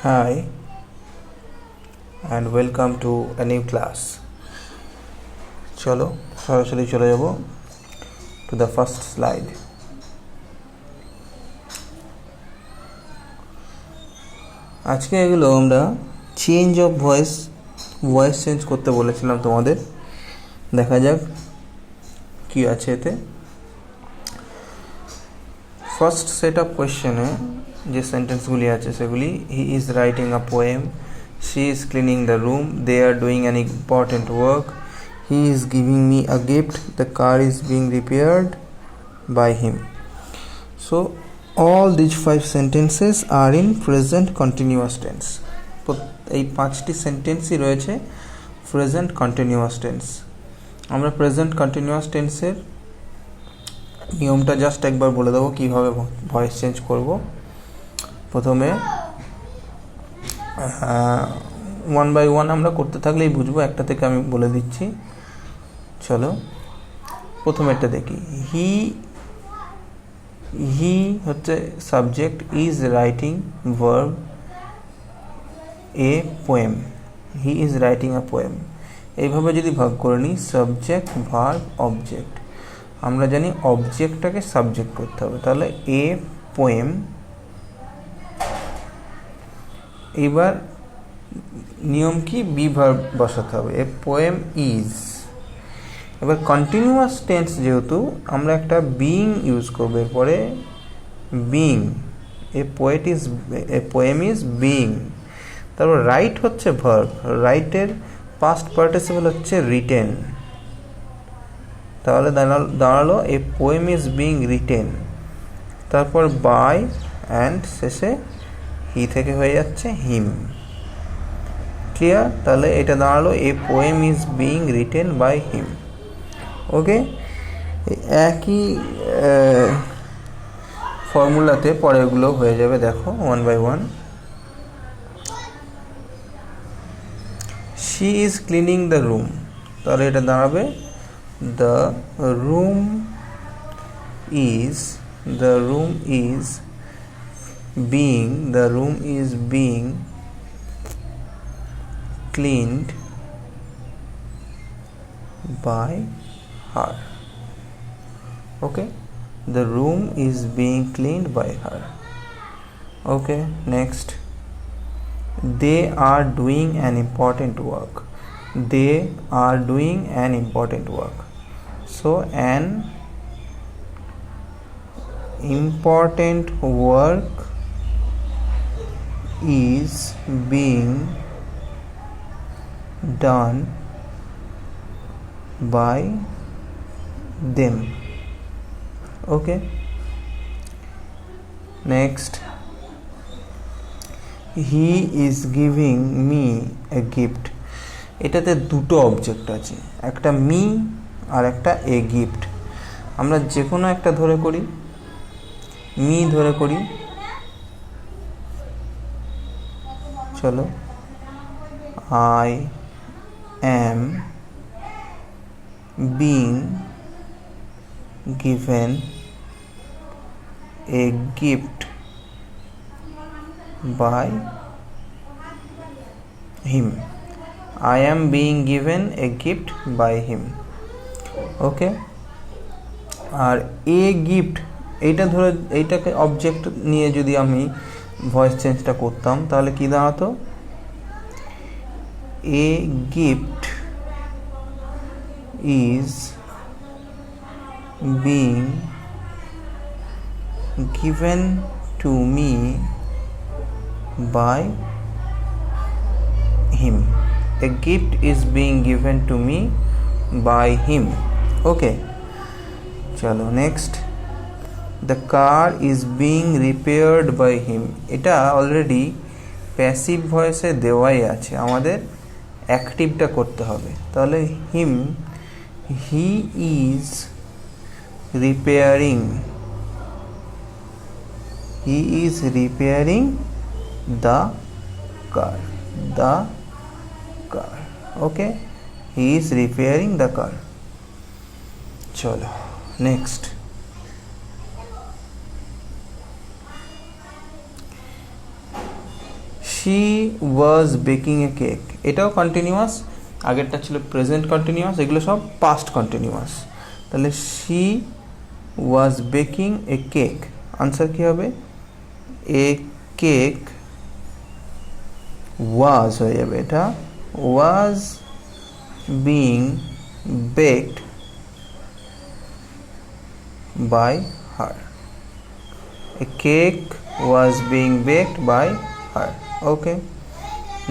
Hi and welcome to a new class. চলো সরাসরি চলে যাব to the first slide. আজকে এগুলো আমরা চেঞ্জ অফ ভয়েস চেঞ্জ করতে বলেছিলাম তোমাদের। দেখা যাক কি আছে এতে। ফার্স্ট সেট অফ কোয়েশ্চেনে যে সেন্টেন্সগুলি আছে সেগুলি he is writing a poem, she is cleaning the room, they are doing an important work, he is giving me a gift, the car is being repaired by him. So all these 5 sentences are in present continuous tense. এই 5টি সেন্টেন্সই রয়েছে present continuous tense. আমরা present continuous টেন্সের নিয়মটা just একবার বলে দেবো কীভাবে ভয়েস চেঞ্জ করব। প্রথমে ওয়ান বাই ওয়ান আমরা করতে থাকলেই বুঝবো, একটা থেকে আমি বলে দিচ্ছি। চলো প্রথমেরটা দেখি। হি হচ্ছে subject, is writing verb, a poem, he is writing a poem. এইভাবে যদি ভাগ করে নিই সাবজেক্ট ভার্ব অবজেক্ট, আমরা জানি অবজেক্টটাকে সাবজেক্ট করতে হবে, তাহলে এ পোয়েম। এবার নিয়ম কি, বি ভার্ব বসাতে হবে, এ পোয়েম ইজ। এবার কন্টিনিউয়াস টেন্স যেহেতু আমরা একটা বিইং ইউজ করবো, এরপরে being, A poem is being. তারপর রাইট হচ্ছে ভার্ব, রাইটের পাস্ট পার্টিসিপল হচ্ছে রিটেন, তাহলে দাঁড়ালো a poem is being written. তারপর বাই অ্যান্ড শেষে হি থেকে হয়ে যাচ্ছে হিম। ক্লিয়ার? তাহলে এটা দাঁড়ালো a poem is being written by him. Okay, একই ফর্মুলাতে পরেরগুলো হয়ে যাবে, দেখো one by one. She is cleaning the room, তাহলে এটা দাঁড়াবে the room is being cleaned by her. Okay, the room is being cleaned by her. Okay, next, they are doing an important work, so an important work is being done by them. Okay, next, he is giving me a gift. এটাতে দুটো object আছে, একটা me আর একটা a gift. আমরা যে কোনো একটা ধরে করি, মি ধরে করি। চলো, I am being given a gift by him. I am being given a gift by him. Okay, আর এ গিফট এইটা ধরে, এইটাকে অবজেক্ট নিয়ে যদি আমি ভয়েস চেঞ্জটা করতাম তাহলে কি দাঁড়াতো, a gift is being given to me by him. A gift is being given to me by him. Okay, chalo next, the car is being repaired by him. এটা অলরেডি প্যাসিভ ভয়েসে দেওয়াই আছে, আমাদের অ্যাক্টিভটা করতে হবে। তাহলে he is repairing the car, okay, he is repairing the car. চলো next, she was baking a cake, এটাও কন্টিনিউয়াস, আগেরটা ছিল প্রেজেন্ট কন্টিনিউয়াস, এগুলো সব পাস্ট কন্টিনিউয়াস। তাহলে she was baking a cake, answer কি হবে? a cake was হয়ে যাবে, এটা was being baked by her, a cake was being baked by her. Okay,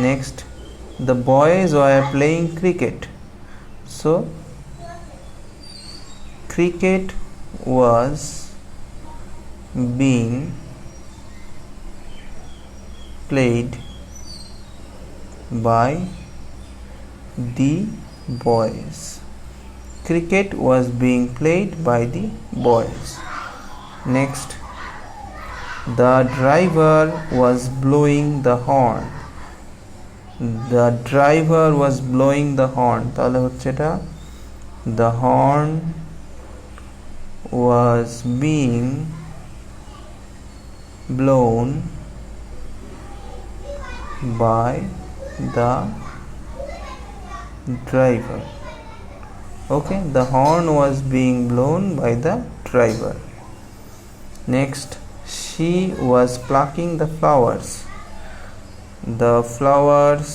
next, the boys were playing cricket, so cricket was being played by the boys, cricket was being played by the boys. Next, the driver was blowing the horn, the driver was blowing the horn, তাহলে হচ্ছে এটা the horn was being blown by the driver. Okay, the horn was being blown by the driver. Next, she was plucking the flowers, the flowers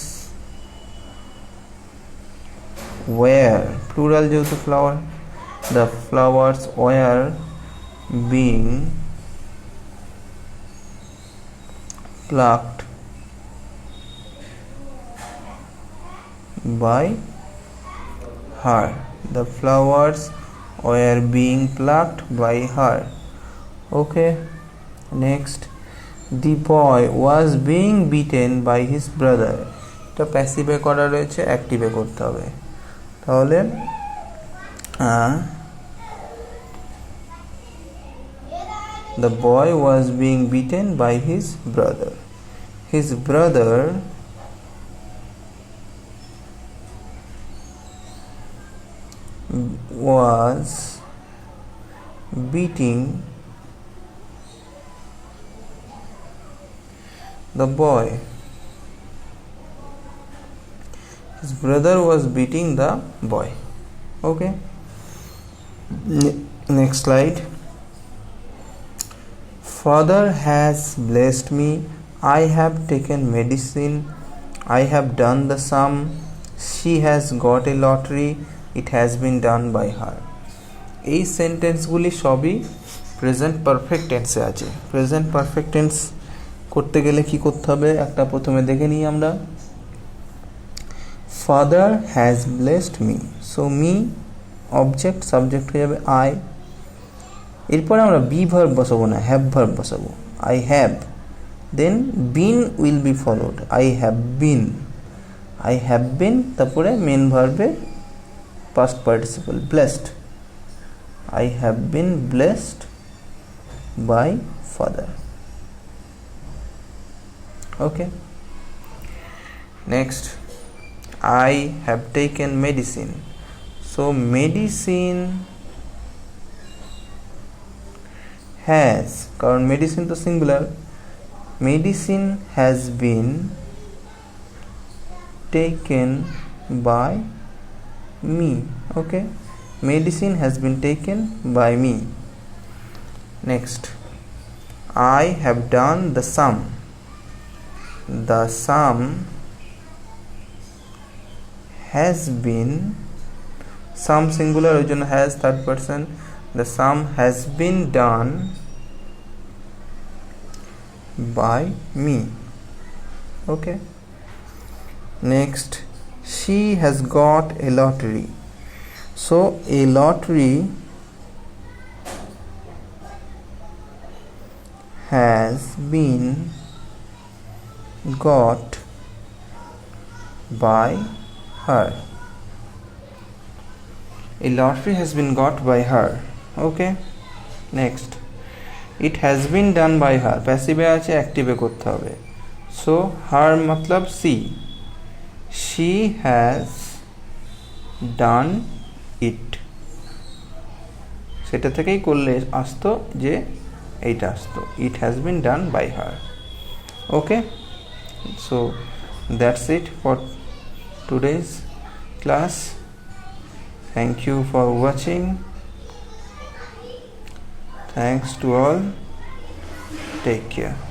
were, plural যেহেতু flower, the flowers were being plucked by her, the flowers were being plucked by her. Okay, next, the boy was being beaten by his brother, এটা প্যাসিভে করা রয়েছে, অ্যাক্টিভে করতে হবে। তাহলে the boy was being beaten by his brother, his brother was beating the boy, his brother was beating the boy. Okay, next slide. Father has blessed me, I have taken medicine, I have done the sum, she has got a lottery, it has been done by her. এই সেন্টেন্সগুলি সবই present perfect টেন্সে আছে। Present perfect tense করতে গেলে কি করতে হবে একটা প্রথমে দেখে নিই আমরা। Father has blessed me, so me object, subject হয়ে যাবে আই। এরপরে আমরা বি ভার্ব বসাবো না, হ্যাভ ভার্ব বসাবো। I have, then been will be followed, I have been, I have been, তারপরে মেন ভার্বের past participle blessed, I have been blessed by father. Okay, next, I have taken medicine, so medicine has, কারণ medicine তো singular, medicine has been taken by me. Okay, medicine has been taken by me. Next, I have done the sum, the sum has been, sum singular ওই জন্য has third person, the sum has been done by me. Okay, next, she has got a lottery, so a lottery has been got by her, a lottery has been got by her. Okay, next, it has been done by her, প্যাসিভে আছে, অ্যাক্টিভে করতে হবে। So her মতলব সি, she has done it, সেটা থেকেই করলে আসতো যে এইটা আসতো, it has been done by her. Okay, So that's it for today's class. Thank you for watching. Thanks to all. Take care.